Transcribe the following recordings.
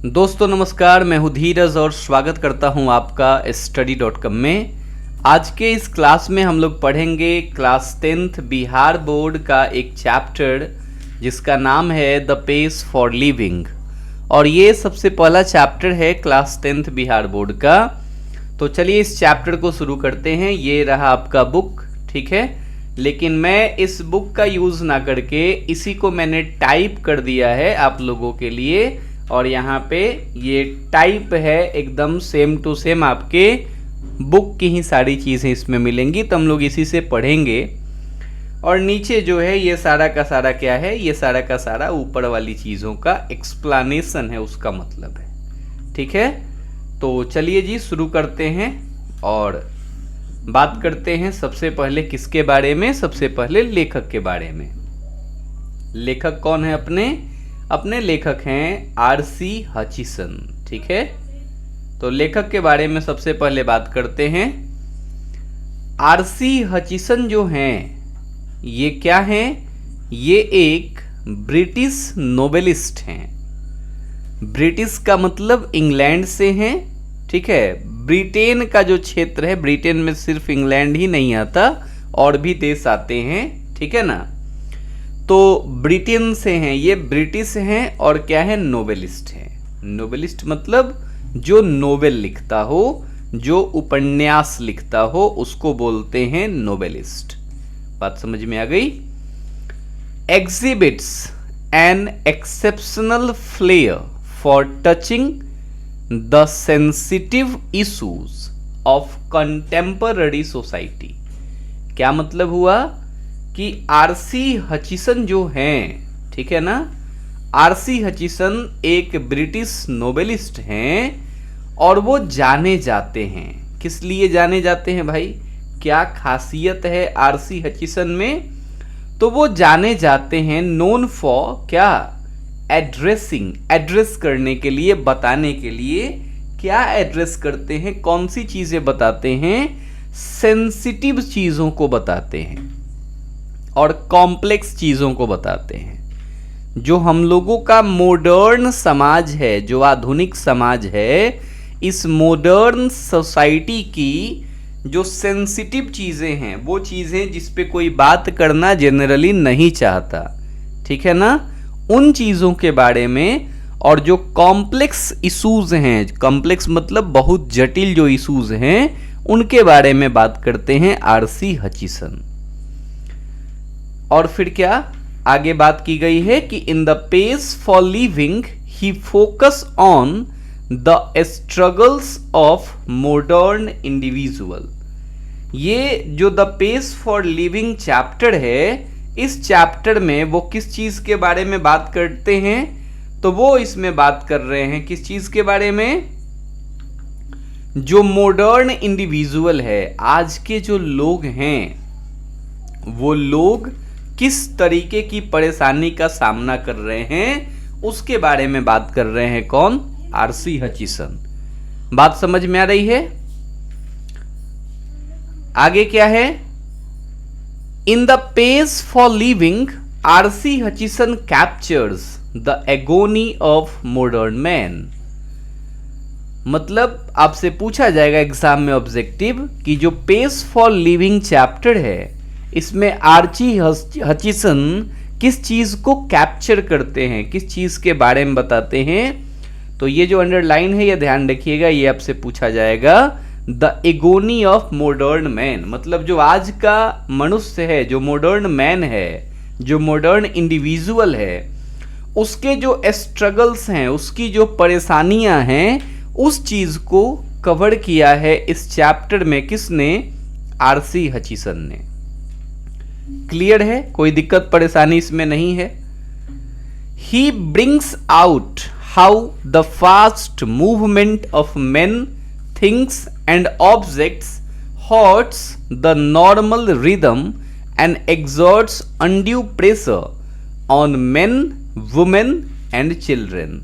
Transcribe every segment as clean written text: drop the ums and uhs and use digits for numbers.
दोस्तों नमस्कार, मैं हूँ धीरज और स्वागत करता हूँ आपका study.com में। आज के इस क्लास में हम लोग पढ़ेंगे क्लास 10th बिहार बोर्ड का एक चैप्टर जिसका नाम है द पेस फॉर लिविंग, और ये सबसे पहला चैप्टर है क्लास 10th बिहार बोर्ड का। तो चलिए इस चैप्टर को शुरू करते हैं। ये रहा आपका बुक, ठीक है, लेकिन मैं इस बुक का यूज़ ना करके इसी को मैंने टाइप कर दिया है आप लोगों के लिए, और यहाँ पे ये टाइप है एकदम सेम टू सेम, आपके बुक की ही सारी चीज़ें इसमें मिलेंगी, तो हम लोग इसी से पढ़ेंगे। और नीचे जो है ये सारा का सारा क्या है, ये सारा का सारा ऊपर वाली चीज़ों का एक्सप्लेनेशन है, उसका मतलब है, ठीक है। तो चलिए जी शुरू करते हैं और बात करते हैं सबसे पहले किसके बारे में। सबसे पहले लेखक के बारे में। लेखक कौन है? अपने लेखक हैं आर.सी. हचिसन, ठीक है। तो लेखक के बारे में सबसे पहले बात करते हैं। आर.सी. हचिसन जो हैं, ये क्या हैं? ये एक ब्रिटिश नोवेलिस्ट हैं। ब्रिटिश का मतलब इंग्लैंड से हैं, ठीक है। ब्रिटेन का जो क्षेत्र है, ब्रिटेन में सिर्फ इंग्लैंड ही नहीं आता, और भी देश आते हैं, ठीक है ना। तो ब्रिटेन से हैं, ये ब्रिटिश हैं, और क्या है? नोवेलिस्ट हैं। नोवेलिस्ट मतलब जो नोवेल लिखता हो, जो उपन्यास लिखता हो, उसको बोलते हैं नोवेलिस्ट। बात समझ में आ गई? Exhibits an exceptional flare for touching the sensitive issues of contemporary society. क्या मतलब हुआ कि आर.सी. हचिसन जो हैं, ठीक है ना, आर.सी. हचिसन एक ब्रिटिश नोवेलिस्ट हैं, और वो जाने जाते हैं। किस लिए जाने जाते हैं भाई? क्या खासियत है आर.सी. हचिसन में? तो वो जाने जाते हैं नोन फॉर क्या? एड्रेसिंग, एड्रेस करने के लिए, बताने के लिए। क्या एड्रेस करते हैं? कौन सी चीजें बताते हैं? सेंसिटिव चीजों को बताते हैं और कॉम्प्लेक्स चीज़ों को बताते हैं। जो हम लोगों का मॉडर्न समाज है, जो आधुनिक समाज है, इस मॉडर्न सोसाइटी की जो सेंसिटिव चीज़ें हैं, वो चीज़ें जिस पे कोई बात करना जनरली नहीं चाहता, ठीक है ना, उन चीज़ों के बारे में। और जो कॉम्प्लेक्स इश्यूज हैं, कॉम्प्लेक्स मतलब बहुत जटिल जो इश्यूज हैं, उनके बारे में बात करते हैं आर.सी. हचिसन। और फिर क्या आगे बात की गई है कि in the pace for living he focus on the struggles of modern individual. ये जो the pace for living chapter है, इस चैप्टर में वो किस चीज के बारे में बात करते हैं? तो वो इसमें बात कर रहे हैं किस चीज के बारे में? जो मॉडर्न इंडिविजुअल है, आज के जो लोग हैं, वो लोग किस तरीके की परेशानी का सामना कर रहे हैं, उसके बारे में बात कर रहे हैं। कौन? आर.सी. हचिसन। बात समझ में आ रही है? आगे क्या है? In the pace for living R C. Hutchison captures the agony of modern man. मतलब आपसे पूछा जाएगा एग्जाम में ऑब्जेक्टिव कि जो पेस फॉर लिविंग चैप्टर है, इसमें आर.सी. हचिसन किस चीज को कैप्चर करते हैं, किस चीज के बारे में बताते हैं। तो ये जो अंडरलाइन है, ये ध्यान रखिएगा, ये आपसे पूछा जाएगा। The agony of modern man, मतलब जो आज का मनुष्य है, जो मॉडर्न मैन है, जो मॉडर्न इंडिविजुअल है, उसके जो स्ट्रगल्स हैं, उसकी जो परेशानियां हैं, उस चीज को कवर किया है इस चैप्टर में। किसने? आर.सी. हचिसन ने। क्लियर है? कोई दिक्कत परेशानी इसमें नहीं है। He brings out how the fast movement of main, things and objects hertz the normal rhythm and exerts undue pressure on main, women and children.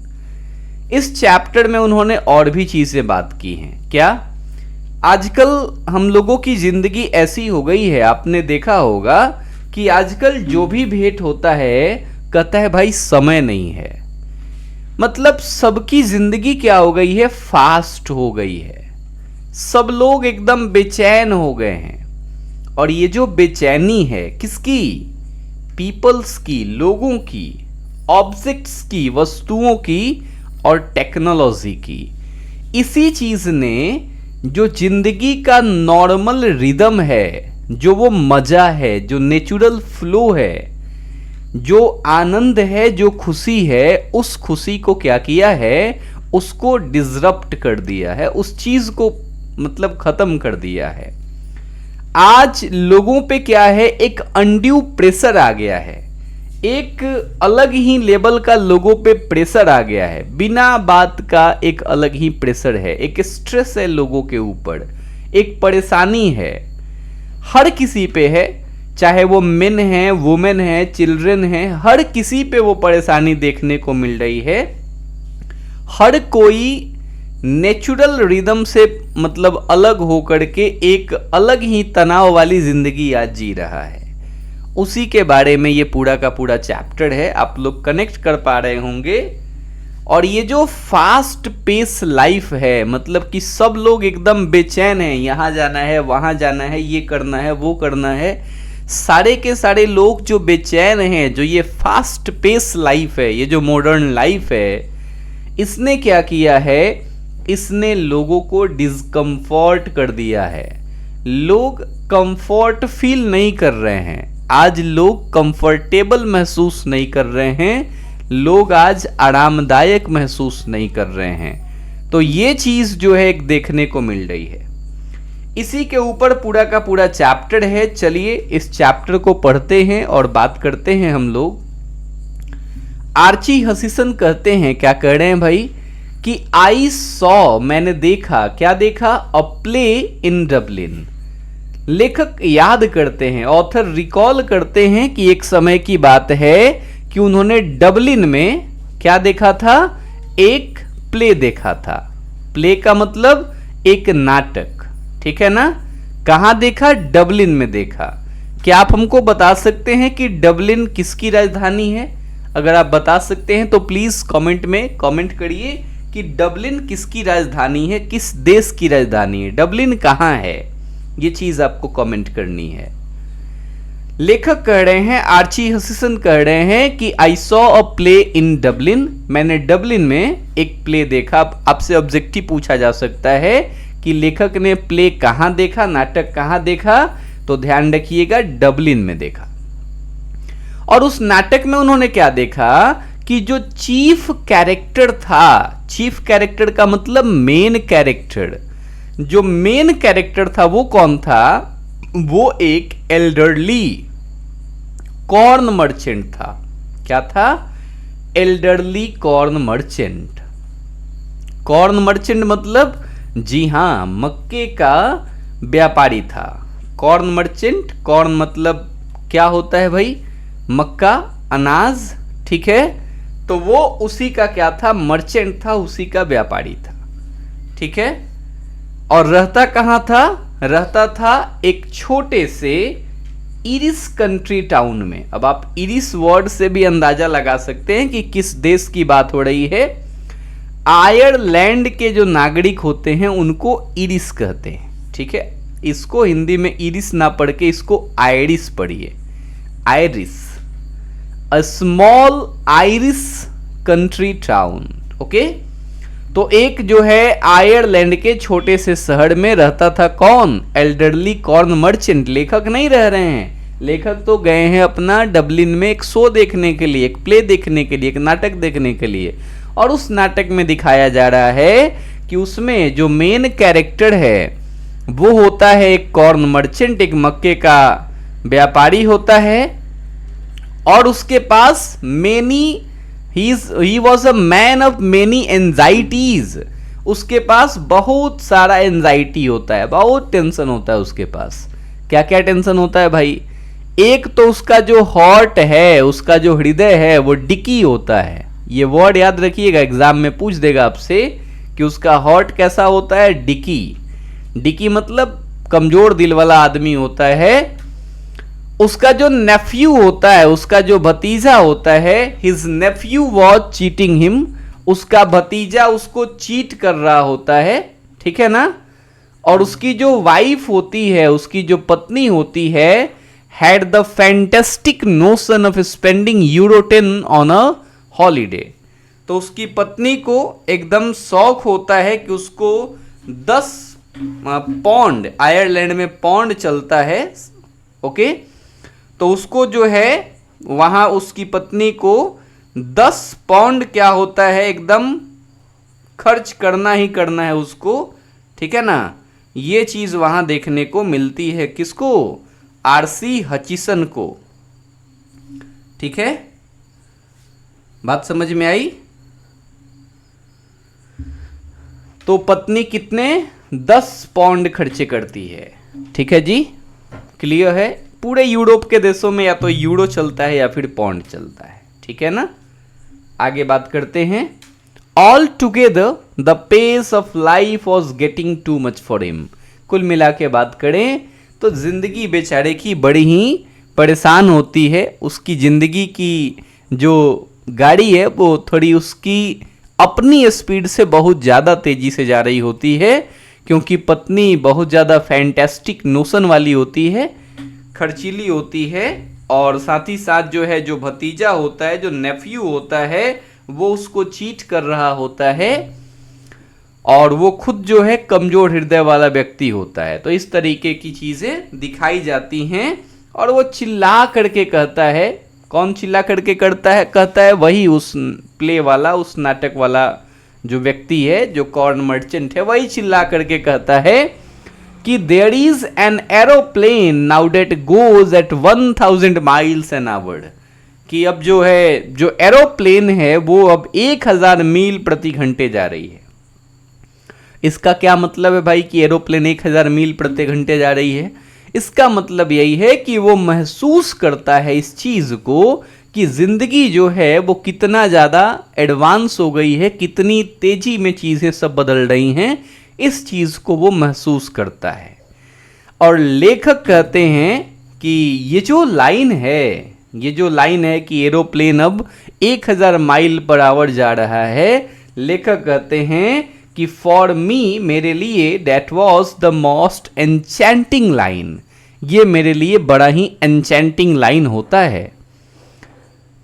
इस चैप्टर में उन्होंने और भी चीजें बात की हैं। क्या? आजकल हम लोगों की जिंदगी ऐसी हो गई है, आपने देखा होगा कि आजकल जो भी भेंट होता है, कहता है भाई समय नहीं है। मतलब सबकी जिंदगी क्या हो गई है, फास्ट हो गई है। सब लोग एकदम बेचैन हो गए हैं। और ये जो बेचैनी है किसकी, पीपल्स की, लोगों की, ऑब्जेक्ट्स की, वस्तुओं की और टेक्नोलॉजी की। इसी चीज ने जो जिंदगी का नॉर्मल रिदम है, जो वो मजा है, जो नेचुरल फ्लो है, जो आनंद है, जो खुशी है, उस खुशी को क्या किया है, उसको डिसरप्ट कर दिया है, उस चीज को मतलब खत्म कर दिया है। आज लोगों पे क्या है, एक अनड्यू प्रेशर आ गया है, एक अलग ही लेवल का लोगों पे प्रेशर आ गया है, बिना बात का एक अलग ही प्रेशर है, एक स्ट्रेस है लोगों के ऊपर, एक परेशानी है, हर किसी पे है, चाहे वो मेन है, वुमेन है, चिल्ड्रन है, हर किसी पे वो परेशानी देखने को मिल रही है। हर कोई नेचुरल रिदम से मतलब अलग होकर के एक अलग ही तनाव वाली जिंदगी आज जी रहा है। उसी के बारे में ये पूरा का पूरा चैप्टर है, आप लोग कनेक्ट कर पा रहे होंगे। और ये जो फास्ट पेस लाइफ है, मतलब कि सब लोग एकदम बेचैन हैं, यहाँ जाना है, वहाँ जाना है, ये करना है, वो करना है, सारे के सारे लोग जो बेचैन हैं, जो ये फास्ट पेस लाइफ है, ये जो मॉडर्न लाइफ है, इसने क्या किया है, इसने लोगों को डिस्कम्फर्ट कर दिया है। लोग कंफर्ट फील नहीं कर रहे हैं, आज लोग कंफर्टेबल महसूस नहीं कर रहे हैं, लोग आज आरामदायक महसूस नहीं कर रहे हैं। तो ये चीज जो है एक देखने को मिल रही है। इसी के ऊपर पूरा का पूरा चैप्टर है। चलिए इस चैप्टर को पढ़ते हैं और बात करते हैं हम लोग। आर्ची हसीसन कहते हैं, क्या कह रहे हैं भाई, कि आई सॉ, मैंने देखा, क्या देखा, अ प्ले इन डबलिन। लेखक याद करते हैं, ऑथर रिकॉल करते हैं कि एक समय की बात है कि उन्होंने डबलिन में क्या देखा था, एक प्ले देखा था। प्ले का मतलब एक नाटक, ठीक है ना। कहां देखा, डबलिन में देखा। क्या आप हमको बता सकते हैं कि डबलिन किसकी राजधानी है? अगर आप बता सकते हैं तो प्लीज कमेंट में कमेंट करिए कि डबलिन किसकी राजधानी है, किस देश की राजधानी है, डबलिन कहां है, ये चीज आपको कमेंट करनी है। लेखक कह रहे हैं, आर्ची हसीसन कह रहे हैं कि I saw a play in Dublin, मैंने डबलिन में एक प्ले देखा। आपसे ऑब्जेक्टिव पूछा जा सकता है कि लेखक ने प्ले कहां देखा, नाटक कहां देखा, तो ध्यान रखिएगा डबलिन में देखा। और उस नाटक में उन्होंने क्या देखा कि जो चीफ कैरेक्टर था, चीफ कैरेक्टर का मतलब मेन कैरेक्टर, जो मेन कैरेक्टर था वो कौन था, वो एक एल्डरली कॉर्न मर्चेंट था। क्या था, elderly corn merchant. Corn merchant मतलब जी हां, मक्के का व्यापारी था। कॉर्न मर्चेंट, कॉर्न मतलब क्या होता है भाई, मक्का, अनाज, ठीक है। तो वो उसी का क्या था, मर्चेंट था, उसी का व्यापारी था, ठीक है। और रहता कहां था, रहता था एक छोटे से इरिस कंट्री टाउन में। अब आप इरिस वर्ड से भी अंदाजा लगा सकते हैं कि किस देश की बात हो रही है। आयरलैंड के जो नागरिक होते हैं उनको इरिस कहते हैं, ठीक है। इसको हिंदी में इरिस ना पढ़ के इसको आयरिस पढ़िए, iris, a small iris country town, okay. तो एक जो है आयरलैंड के छोटे से शहर में रहता था कौन, एल्डरली कॉर्न मर्चेंट। लेखक नहीं रह रहे हैं, लेखक तो गए हैं अपना डबलिन में एक शो देखने के लिए, एक प्ले देखने के लिए, एक नाटक देखने के लिए। और उस नाटक में दिखाया जा रहा है कि उसमें जो मेन कैरेक्टर है वो होता है एक कॉर्न मर्चेंट, एक मक्के का व्यापारी होता है। और उसके पास many he was a man of many anxieties, उसके पास बहुत सारा एंजाइटी होता है, बहुत टेंशन होता है उसके पास। क्या क्या टेंशन होता है भाई, एक तो उसका जो हार्ट है, उसका जो हृदय है वो डिकी होता है। ये वर्ड याद रखिएगा, एग्जाम में पूछ देगा आपसे कि उसका हार्ट कैसा होता है, डिकी। डिकी मतलब कमजोर दिल वाला आदमी होता है। उसका जो नेफ्यू होता है, उसका जो भतीजा होता है, his Neiphiu was cheating him, उसका भतीजा उसको चीट कर रहा होता है, ठीक है ना, और उसकी जो वाइफ होती है, उसकी जो पत्नी होती है, had the fantastic notion of spending €10 on a holiday. तो उसकी पत्नी को एकदम शौक होता है कि उसको 10 पौंड, आयरलैंड में पौंड चलता है, ओके, तो उसको जो है वहां उसकी पत्नी को 10 पौंड क्या होता है, एकदम खर्च करना ही करना है उसको, ठीक है ना। ये चीज वहां देखने को मिलती है, किसको, आरसी हचिसन को, ठीक है, बात समझ में आई। तो पत्नी कितने 10 पौंड खर्चे करती है, ठीक है जी, क्लियर है। पूरे यूरोप के देशों में या तो यूरो चलता है या फिर पौंड चलता है, ठीक है ना। आगे बात करते हैं। All together the pace of life was getting too much for him. कुल मिला के बात करें तो जिंदगी बेचारे की बड़ी ही परेशान होती है। उसकी जिंदगी की जो गाड़ी है वो थोड़ी उसकी अपनी स्पीड से बहुत ज़्यादा तेजी से जा रही होती है, क्योंकि पत्नी बहुत ज़्यादा फैंटेस्टिक नोशन वाली होती है, खर्चीली होती है, और साथ ही साथ जो है, जो भतीजा होता है, जो नेफ्यू होता है, वो उसको चीट कर रहा होता है, और वो खुद जो है कमजोर हृदय वाला व्यक्ति होता है। तो इस तरीके की चीजें दिखाई जाती हैं, और वो चिल्ला करके कहता है, कौन चिल्ला करके कहता है वही उस प्ले वाला, उस नाटक वाला जो व्यक्ति है, जो कॉर्न मर्चेंट है, वही चिल्ला करके कहता है कि there is an aeroplane now that goes at 1000 miles an hour. कि अब जो है, जो एरोप्लेन है वो अब 1000 मील प्रति घंटे जा रही है। इसका क्या मतलब है भाई कि एरोप्लेन 1000 मील प्रति घंटे जा रही है? इसका मतलब यही है कि वो महसूस करता है इस चीज को कि जिंदगी जो है वो कितना ज्यादा एडवांस हो गई है, कितनी तेजी में चीजें सब बदल रही हैं, इस चीज को वो महसूस करता है। और लेखक कहते हैं कि ये जो लाइन है कि एरोप्लेन अब 1000 माइल पर आवर जा रहा है, लेखक कहते हैं कि फॉर मी, मेरे लिए, that was the most enchanting line. ये मेरे लिए बड़ा ही एन्चेंटिंग लाइन होता है,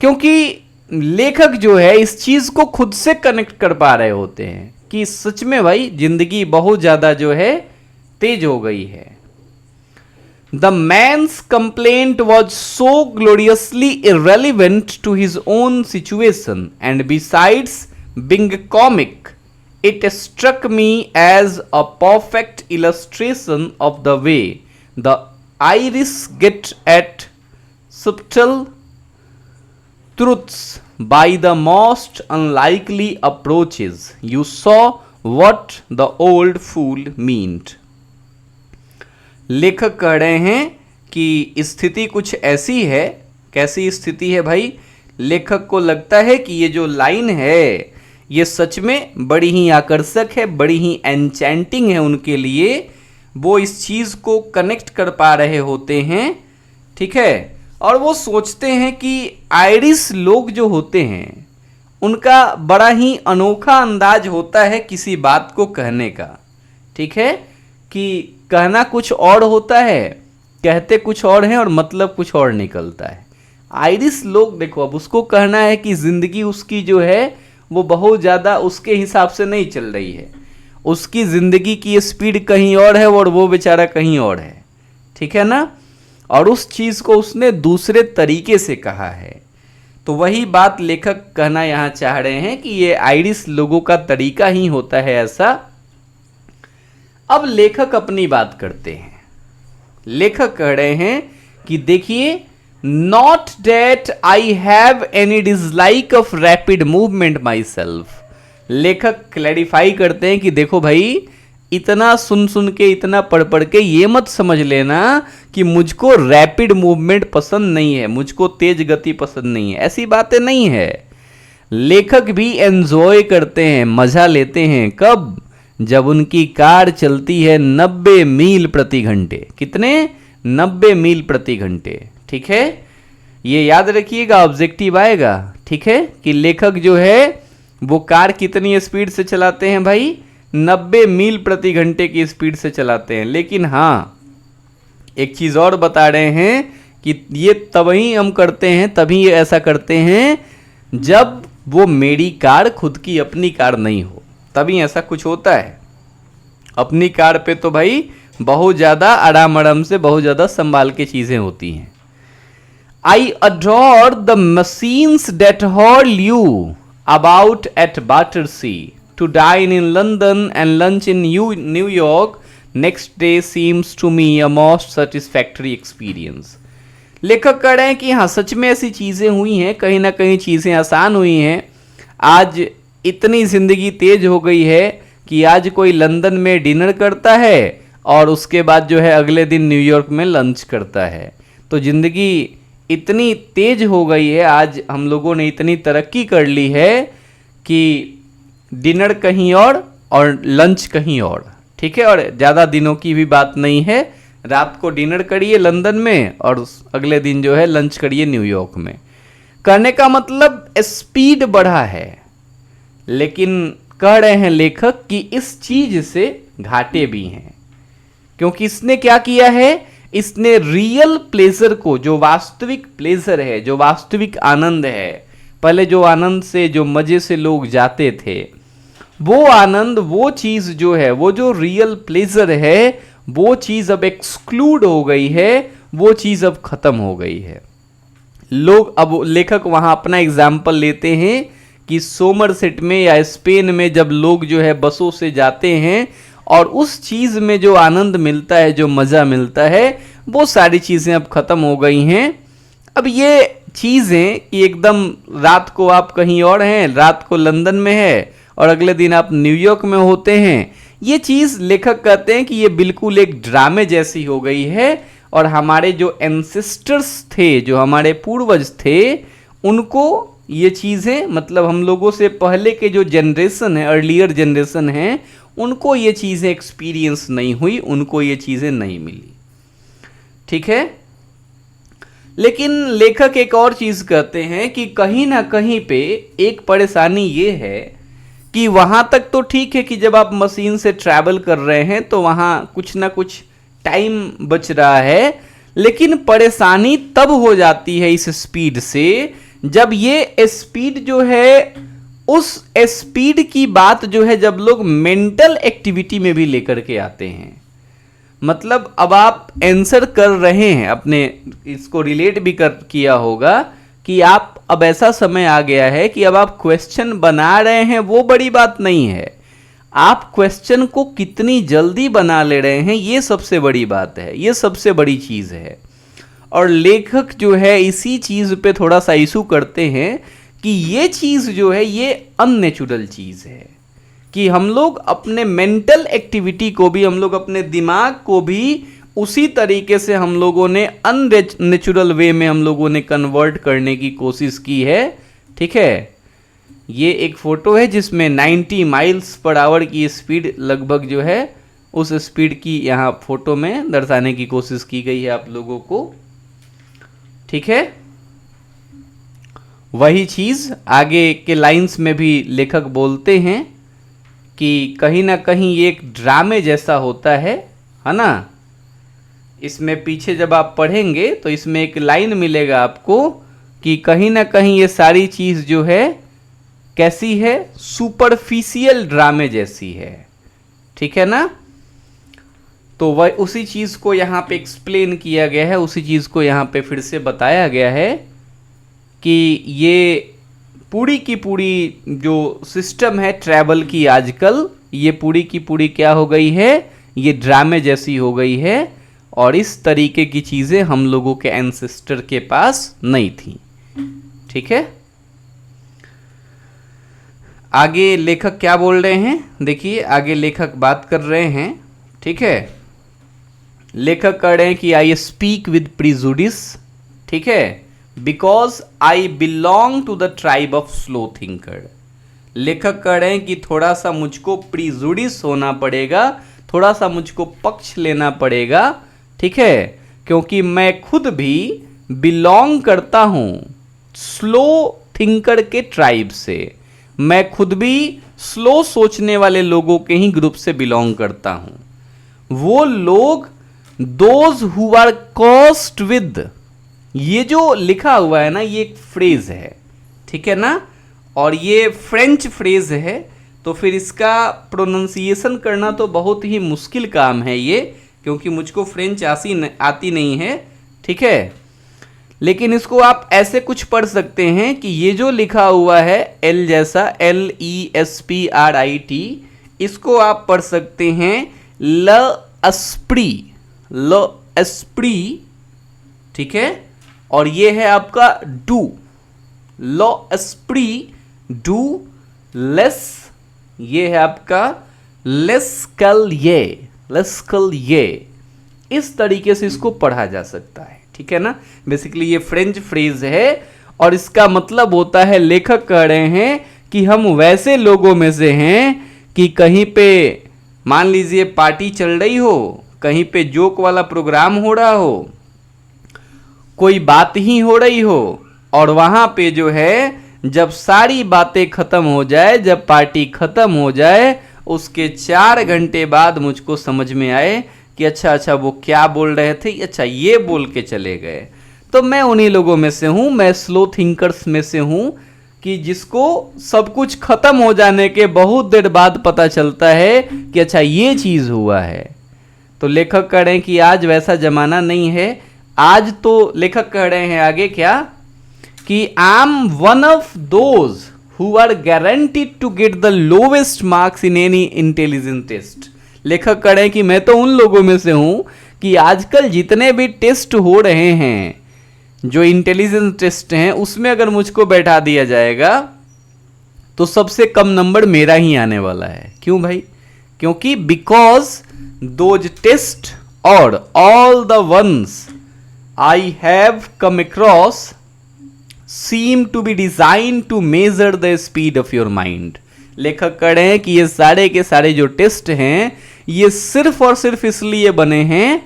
क्योंकि लेखक जो है इस चीज को खुद से कनेक्ट कर पा रहे होते हैं कि सच में भाई जिंदगी बहुत ज्यादा जो है तेज हो गई है। The man's complaint was so gloriously irrelevant to his own situation, and besides being comic, it struck me as a perfect illustration of the way the Irish get at subtle truths by the most unlikely approaches. You saw what the old fool meant. लेखक कह रहे हैं कि स्थिति कुछ ऐसी है। कैसी स्थिति है भाई? लेखक को लगता है कि ये जो लाइन है ये सच में बड़ी ही आकर्षक है, बड़ी ही एन्चेंटिंग है उनके लिए। वो इस चीज़ को कनेक्ट कर पा रहे होते हैं, ठीक है। और वो सोचते हैं कि आयरिश लोग जो होते हैं उनका बड़ा ही अनोखा अंदाज होता है किसी बात को कहने का, ठीक है, कि कहना कुछ और होता है, कहते कुछ और हैं और मतलब कुछ और निकलता है। आयरिश लोग देखो, अब उसको कहना है कि ज़िंदगी उसकी जो है वो बहुत ज़्यादा उसके हिसाब से नहीं चल रही है, उसकी ज़िंदगी की स्पीड कहीं और है और वो बेचारा कहीं और है, ठीक है ना। और उस चीज़ को उसने दूसरे तरीके से कहा है। तो वही बात लेखक कहना यहाँ चाह रहे हैं कि ये आयरिश लोगों का तरीका ही होता है ऐसा। अब लेखक अपनी बात करते हैं। लेखक कह रहे हैं कि देखिए, not that I have any dislike of rapid movement my self. लेखक क्लैरिफाई करते हैं कि देखो भाई, इतना सुन सुन के, इतना पढ़ पढ़ के ये मत समझ लेना कि मुझको रैपिड मूवमेंट पसंद नहीं है, मुझको तेज गति पसंद नहीं है, ऐसी बातें नहीं है। लेखक भी एंजॉय करते हैं, मजा लेते हैं। कब? जब उनकी कार चलती है 90 मील प्रति घंटे। कितने? 90 मील प्रति घंटे, ठीक है। ये याद रखिएगा, ऑब्जेक्टिव आएगा, ठीक है, कि लेखक जो है वो कार कितनी स्पीड से चलाते हैं भाई? 90 मील प्रति घंटे की स्पीड से चलाते हैं। लेकिन हाँ, एक चीज़ और बता रहे हैं कि ये तभी हम करते हैं, तभी ये ऐसा करते हैं जब वो मेरी कार खुद की अपनी कार नहीं हो, तभी ऐसा कुछ होता है। अपनी कार पे तो भाई बहुत ज़्यादा आराम आराम से, बहुत ज़्यादा संभाल के चीज़ें होती हैं। I adore the machines that haul you about at Battersea to dine in London and lunch in New York next day seems to me a most satisfactory experience। लेखक कह रहे हैं कि हाँ, सच में ऐसी चीज़ें हुई हैं, कहीं ना कहीं चीज़ें आसान हुई हैं। आज इतनी ज़िंदगी तेज हो गई है कि आज कोई लंदन में डिनर करता है और उसके बाद जो है अगले दिन न्यूयॉर्क में लंच करता है। तो ज़िंदगी इतनी तेज हो गई है, आज हम लोगों ने इतनी तरक्की कर ली है कि डिनर कहीं और लंच कहीं और, ठीक है। और ज़्यादा दिनों की भी बात नहीं है, रात को डिनर करिए लंदन में और अगले दिन जो है लंच करिए न्यूयॉर्क में। करने का मतलब स्पीड बढ़ा है, लेकिन कह रहे हैं लेखक कि इस चीज़ से घाटे भी हैं, क्योंकि इसने क्या किया है, इसने रियल प्लेजर को, जो वास्तविक प्लेजर है, जो वास्तविक आनंद है, पहले जो आनंद से, जो मजे से लोग जाते थे, वो आनंद, वो चीज जो है, वो जो रियल प्लेजर है, वो चीज अब एक्सक्लूड हो गई है, वो चीज अब खत्म हो गई है। लोग, अब लेखक वहां अपना एग्जाम्पल लेते हैं कि सोमरसेट में या स्पेन में जब लोग जो है बसों से जाते हैं और उस चीज़ में जो आनंद मिलता है, जो मज़ा मिलता है, वो सारी चीज़ें अब ख़त्म हो गई हैं। अब ये चीज़ें कि एकदम रात को आप कहीं और हैं, रात को लंदन में है और अगले दिन आप न्यूयॉर्क में होते हैं, ये चीज़ लेखक कहते हैं कि ये बिल्कुल एक ड्रामे जैसी हो गई है। और हमारे जो एंसेस्टर्स थे, जो हमारे पूर्वज थे, उनको ये चीज़ें, मतलब हम लोगों से पहले के जो जनरेशन है, अर्लियर जनरेशन है, उनको ये चीज़ें एक्सपीरियंस नहीं हुई, उनको ये चीज़ें नहीं मिली, ठीक है। लेकिन लेखक एक और चीज़ कहते हैं कि कहीं ना कहीं पे एक परेशानी ये है कि वहाँ तक तो ठीक है कि जब आप मशीन से ट्रैवल कर रहे हैं तो वहाँ कुछ ना कुछ टाइम बच रहा है, लेकिन परेशानी तब हो जाती है इस स्पीड से जब ये स्पीड जो है, उस स्पीड की बात जो है, जब लोग मेंटल एक्टिविटी में भी लेकर के आते हैं। मतलब अब आप आंसर कर रहे हैं, अपने इसको रिलेट भी किया होगा कि आप, अब ऐसा समय आ गया है कि अब आप क्वेश्चन बना रहे हैं, वो बड़ी बात नहीं है, आप क्वेश्चन को कितनी जल्दी बना ले रहे हैं, ये सबसे बड़ी बात है, ये सबसे बड़ी चीज़ है। और लेखक जो है इसी चीज़ पे थोड़ा सा इशू करते हैं कि ये चीज़ जो है, ये अननेचुरल चीज़ है कि हम लोग अपने मेंटल एक्टिविटी को भी, हम लोग अपने दिमाग को भी उसी तरीके से हम लोगों ने अननेचुरल वे में हम लोगों ने कन्वर्ट करने की कोशिश की है, ठीक है। ये एक फ़ोटो है जिसमें 90 माइल्स पर आवर की स्पीड लगभग जो है, उस स्पीड की यहाँ फोटो में दर्शाने की कोशिश की गई है आप लोगों को, ठीक है। वही चीज़ आगे के लाइंस में भी लेखक बोलते हैं कि कहीं ना कहीं ये एक ड्रामे जैसा होता है ना। इसमें पीछे जब आप पढ़ेंगे तो इसमें एक लाइन मिलेगा आपको कि कहीं ना कहीं ये सारी चीज़ जो है कैसी है, सुपरफिशियल ड्रामे जैसी है, ठीक है ना। तो वह उसी चीज़ को यहाँ पे एक्सप्लेन किया गया है, उसी चीज़ को यहाँ पे फिर से बताया गया है कि ये पूरी की पूरी जो सिस्टम है ट्रैवल की आजकल, ये पूरी की पूरी क्या हो गई है, ये ड्रामे जैसी हो गई है। और इस तरीके की चीज़ें हम लोगों के एंसेस्टर के पास नहीं थी, ठीक है। आगे लेखक क्या बोल रहे हैं, देखिए आगे लेखक बात कर रहे हैं, ठीक है। लेखक कह रहे हैं कि आई स्पीक विद प्रिजुडिस, ठीक है, because I belong to the tribe of slow thinker. लेखक कह रहे हैं कि थोड़ा सा मुझको प्रिजुडिस होना पड़ेगा, थोड़ा सा मुझको पक्ष लेना पड़ेगा, ठीक है, क्योंकि मैं खुद भी बिलोंग करता हूँ स्लो थिंकर के ट्राइब से। मैं खुद भी स्लो सोचने वाले लोगों के ही ग्रुप से बिलोंग करता हूं। वो लोग those who are cursed with, ये जो लिखा हुआ है ना, ये एक फ्रेज है, ठीक है ना, और ये फ्रेंच फ्रेज है, तो फिर इसका प्रोनाउंसिएशन करना तो बहुत ही मुश्किल काम है ये, क्योंकि मुझको फ्रेंच आती नहीं है, ठीक है। लेकिन इसको आप ऐसे कुछ पढ़ सकते हैं कि ये जो लिखा हुआ है एल जैसा, LESPRIT, इसको आप पढ़ सकते हैं ल एस्प्री, ठीक है। और ये है आपका do, low esprit do less, ये है आपका लेस्कल ये, इस तरीके से इसको पढ़ा जा सकता है, ठीक है ना। बेसिकली ये फ्रेंच फ्रेज है और इसका मतलब होता है, लेखक कह रहे हैं कि हम वैसे लोगों में से हैं कि कहीं पे मान लीजिए पार्टी चल रही हो, कहीं पे जोक वाला प्रोग्राम हो रहा हो, कोई बात ही हो रही हो, और वहां पे जो है जब सारी बातें खत्म हो जाए, जब पार्टी खत्म हो जाए, उसके 4 घंटे बाद मुझको समझ में आए कि अच्छा वो क्या बोल रहे थे, अच्छा ये बोल के चले गए। तो मैं उन्हीं लोगों में से हूं, मैं स्लो थिंकर्स में से हूं कि जिसको सब कुछ खत्म हो जाने के बहुत देर बाद पता चलता है कि अच्छा ये चीज हुआ है। तो लेखक कह रहे हैं कि आज वैसा जमाना नहीं है। आज तो लेखक कह रहे हैं आगे क्या, कि I am one of those who are guaranteed to get the lowest marks in any intelligence test. लेखक कह रहे हैं कि मैं तो उन लोगों में से हूं कि आजकल जितने भी टेस्ट हो रहे हैं, जो इंटेलिजेंस टेस्ट हैं, उसमें अगर मुझको बैठा दिया जाएगा तो सबसे कम नंबर मेरा ही आने वाला है। क्यों भाई? क्योंकि बिकॉज दोज टेस्ट और all the ones I have come across seem to be designed to measure the speed of your mind। लेखक कह रहे हैं कि ये सारे के सारे जो टेस्ट हैं, ये सिर्फ और सिर्फ इसलिए बने हैं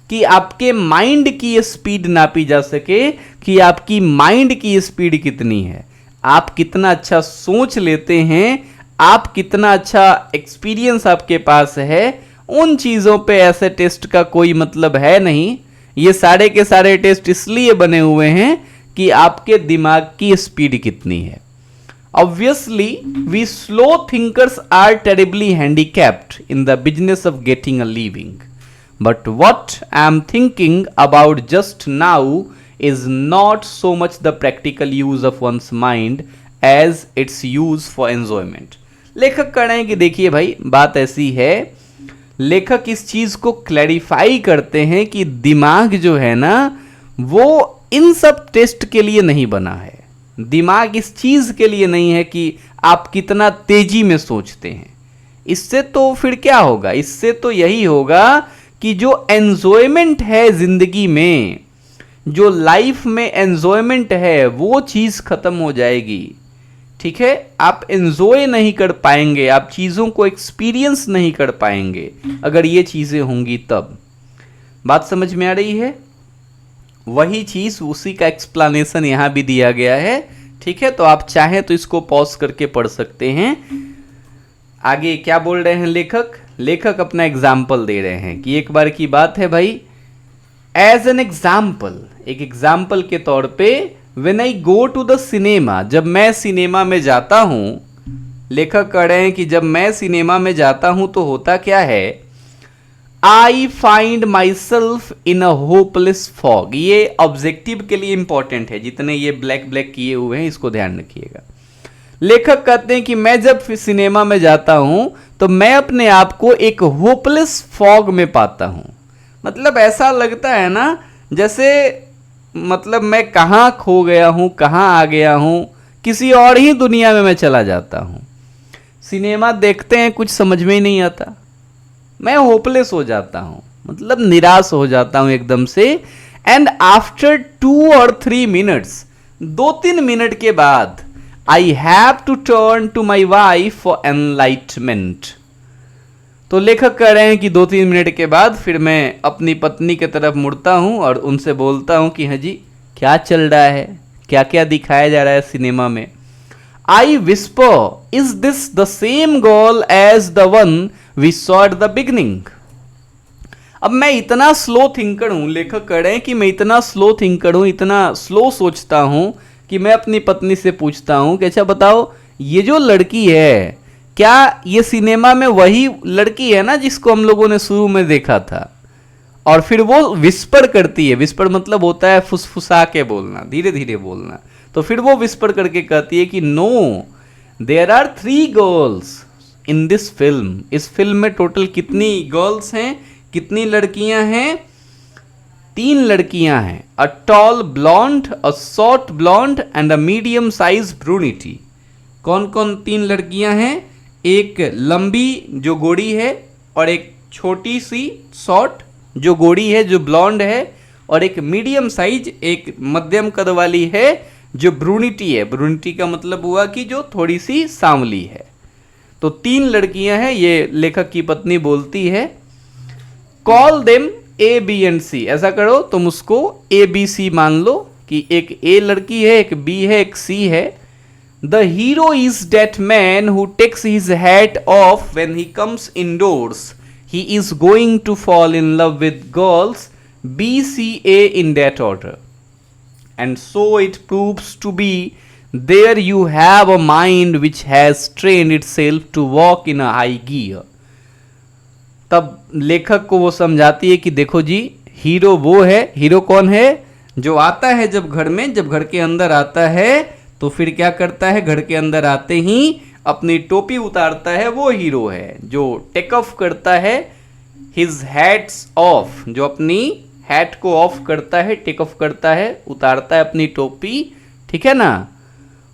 कि आपके माइंड की ये स्पीड नापी जा सके, कि आपकी माइंड की स्पीड कितनी है, आप कितना अच्छा सोच लेते हैं, आप कितना अच्छा एक्सपीरियंस आपके पास है। उन चीजों पे ऐसे टेस्ट का कोई मतलब है नहीं। ये सारे के सारे टेस्ट इसलिए बने हुए हैं कि आपके दिमाग की स्पीड कितनी है। Obviously we slow thinkers are terribly handicapped in the business of getting a living, but what I am thinking about just now is not so much the practical use of one's mind as its use for enjoyment. लेखक कह रहे हैं कि देखिए भाई, बात ऐसी है, लेखक इस चीज को क्लैरिफाई करते हैं कि दिमाग जो है ना, वो इन सब टेस्ट के लिए नहीं बना है। दिमाग इस चीज के लिए नहीं है कि आप कितना तेजी में सोचते हैं। इससे तो फिर क्या होगा? इससे तो यही होगा कि जो एंजॉयमेंट है जिंदगी में, जो लाइफ में एंजॉयमेंट है, वो चीज खत्म हो जाएगी, ठीक है। आप एंजॉय नहीं कर पाएंगे, आप चीजों को एक्सपीरियंस नहीं कर पाएंगे अगर ये चीजें होंगी तब। बात समझ में आ रही है? वही चीज, उसी का एक्सप्लेनेशन यहां भी दिया गया है, ठीक है। तो आप चाहें तो इसको पॉज करके पढ़ सकते हैं। आगे क्या बोल रहे हैं लेखक? लेखक अपना एग्जाम्पल दे रहे हैं कि एक बार की बात है भाई, एज एन एग्जाम्पल, एक एग्जाम्पल के तौर पे, when I go to the cinema, जब मैं सिनेमा में जाता हूं। लेखक कह रहे हैं कि जब मैं सिनेमा में जाता हूं तो होता क्या है, I find my self in a hopeless fog. ये ऑब्जेक्टिव के लिए इंपॉर्टेंट है, जितने ये ब्लैक ब्लैक किए हुए हैं इसको ध्यान रखिएगा। लेखक कहते हैं कि मैं जब सिनेमा में जाता हूं तो मैं अपने आप को एक होपलेस फॉग में पाता हूं। मतलब ऐसा लगता है ना जैसे, मतलब मैं कहाँ खो गया हूं, कहाँ आ गया हूं, किसी और ही दुनिया में मैं चला जाता हूं। सिनेमा देखते हैं, कुछ समझ में ही नहीं आता, मैं होपलेस हो जाता हूं, मतलब निराश हो जाता हूं एकदम से। एंड आफ्टर 2 or 3 minutes, 2-3 मिनट के बाद, I have to turn to my wife for enlightenment. तो लेखक कह रहे हैं कि 2-3 मिनट के बाद फिर मैं अपनी पत्नी की तरफ मुड़ता हूं और उनसे बोलता हूं कि हाँ जी, क्या चल रहा है, क्या क्या दिखाया जा रहा है सिनेमा में। I whisper, is this the same girl as the one we saw at the beginning? अब मैं इतना स्लो थिंकर हूं, लेखक कह रहे हैं कि मैं इतना स्लो थिंकर हूं, इतना स्लो सोचता हूं कि मैं अपनी पत्नी से पूछता हूं कि अच्छा बताओ, ये जो लड़की है क्या ये सिनेमा में वही लड़की है ना जिसको हम लोगों ने शुरू में देखा था? और फिर वो विस्पर करती है, विस्पर मतलब होता है फुसफुसा के बोलना, धीरे धीरे बोलना। तो फिर वो विस्पर करके कहती है कि no, there are 3 girls in this film. इस फिल्म में टोटल कितनी गर्ल्स हैं, कितनी लड़कियां हैं? 3 लड़कियां हैं। A tall blonde, a short blonde and a medium size brunette. कौन कौन 3 लड़कियां हैं? एक लंबी जो गोरी है, और एक छोटी सी शॉर्ट जो गोरी है जो ब्लॉन्ड है, और एक मीडियम साइज एक मध्यम कद वाली है जो ब्रूनिटी है। ब्रूनिटी का मतलब हुआ कि जो थोड़ी सी सांवली है। तो 3 लड़कियां हैं, ये लेखक की पत्नी बोलती है। Call them a b and c. ऐसा करो, तुम उसको ए बी सी मान लो कि एक ए लड़की है, एक बी है, एक सी है। The hero is that man who takes his hat off when he comes indoors. He is going to fall in love with girls B, C, A in that order. And so it proves to be. There you have a mind which has trained itself to walk in a high gear. तब लेखक को वो समझाती है कि देखो जी, hero वो है। हीरो कौन है? जो आता है जब घर में, जब घर के अंदर आता है तो फिर क्या करता है? घर के अंदर आते ही अपनी टोपी उतारता है, वो हीरो है। जो टेक ऑफ करता है हिज हैट्स ऑफ, जो अपनी हैट को ऑफ करता है, टेक ऑफ करता है, उतारता है अपनी टोपी, ठीक है ना,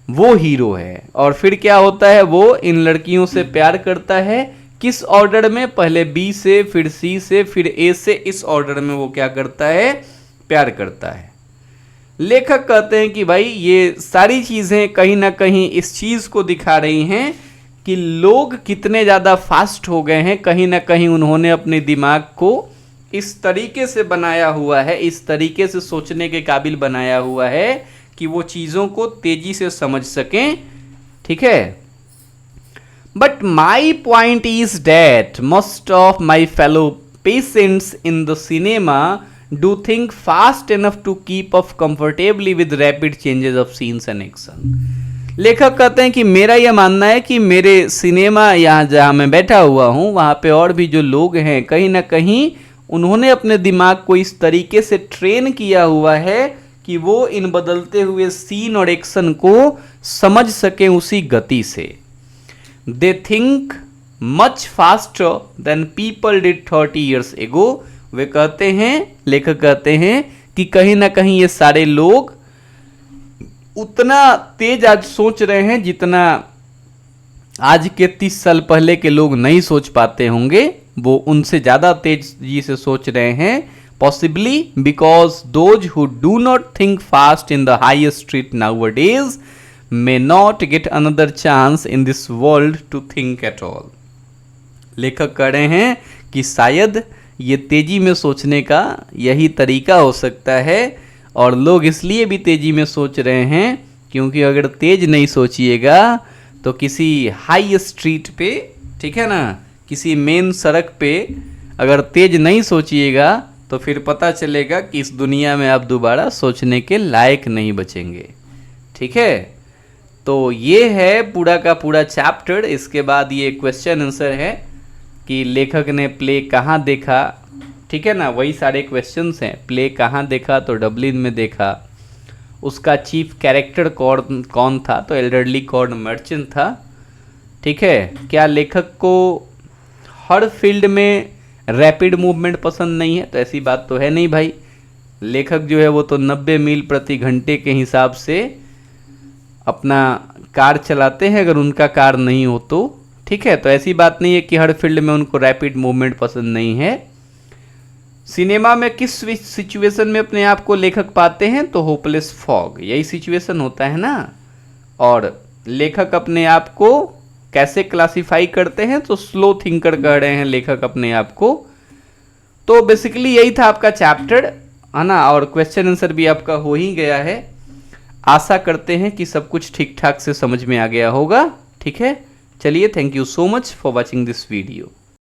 वो हीरो है। और फिर क्या होता है? वो इन लड़कियों से प्यार करता है। किस ऑर्डर में? पहले बी से, फिर सी से, फिर ए से। इस ऑर्डर में वो क्या करता है? प्यार करता है। लेखक कहते हैं कि भाई ये सारी चीजें कहीं ना कहीं इस चीज को दिखा रही हैं कि लोग कितने ज़्यादा फास्ट हो गए हैं। कहीं ना कहीं उन्होंने अपने दिमाग को इस तरीके से बनाया हुआ है, इस तरीके से सोचने के काबिल बनाया हुआ है कि वो चीज़ों को तेजी से समझ सकें, ठीक है। But my point is that most of my fellow patients in the cinema do think fast enough to keep up comfortably with rapid changes of scenes and action. लेखक कहते हैं कि मेरा यह मानना है कि मेरे सिनेमा यहाँ जहाँ मैं बैठा हुआ हूँ वहाँ पे और भी जो लोग हैं, कहीं ना कहीं उन्होंने अपने दिमाग को इस तरीके से ट्रेन किया हुआ है कि वो इन बदलते हुए सीन और एक्शन को समझ सकें उसी गति से। They think much faster than people did 30 years ago। वे कहते हैं, लेखक कहते हैं कि कहीं ना कहीं ये सारे लोग उतना तेज आज सोच रहे हैं जितना आज के 30 साल पहले के लोग नहीं सोच पाते होंगे। वो उनसे ज़्यादा तेजी से सोच रहे हैं, possibly because those who do not think fast in the highest street nowadays may not get another chance in this world to think at all. लेखक कह रहे हैं कि शायद ये तेजी में सोचने का यही तरीका हो सकता है, और लोग इसलिए भी तेजी में सोच रहे हैं क्योंकि अगर तेज नहीं सोचिएगा तो किसी हाई स्ट्रीट पे, ठीक है ना, किसी मेन सड़क पे अगर तेज नहीं सोचिएगा तो फिर पता चलेगा कि इस दुनिया में आप दोबारा सोचने के लायक नहीं बचेंगे, ठीक है। तो ये है पूरा का पूरा चैप्टर। इसके बाद ये क्वेश्चन आंसर है कि लेखक ने प्ले कहाँ देखा, ठीक है ना, वही सारे क्वेश्चंस हैं। प्ले कहाँ देखा? तो डबलिन में देखा। उसका चीफ कैरेक्टर कौन था? तो एल्डरली कॉर्न मर्चेंट था, ठीक है। क्या लेखक को हर फील्ड में रैपिड मूवमेंट पसंद नहीं है? तो ऐसी बात तो है नहीं भाई। लेखक जो है वो तो 90 मील प्रति घंटे के हिसाब से अपना कार चलाते हैं, अगर उनका कार नहीं हो तो, ठीक है। तो ऐसी बात नहीं है कि हर फील्ड में उनको रैपिड मूवमेंट पसंद नहीं है। सिनेमा में किस सिचुएशन में अपने आप को लेखक पाते हैं? तो होपलेस फॉग, यही सिचुएशन होता है ना। और लेखक अपने आप को कैसे क्लासिफाई करते हैं? तो स्लो थिंकर कह रहे हैं लेखक अपने आप को। तो बेसिकली यही था आपका चैप्टर, है ना। और क्वेश्चन आंसर भी आपका हो ही गया है। आशा करते हैं कि सब कुछ ठीक ठाक से समझ में आ गया होगा। ठीक है, चलिए, thank you so much for watching this video.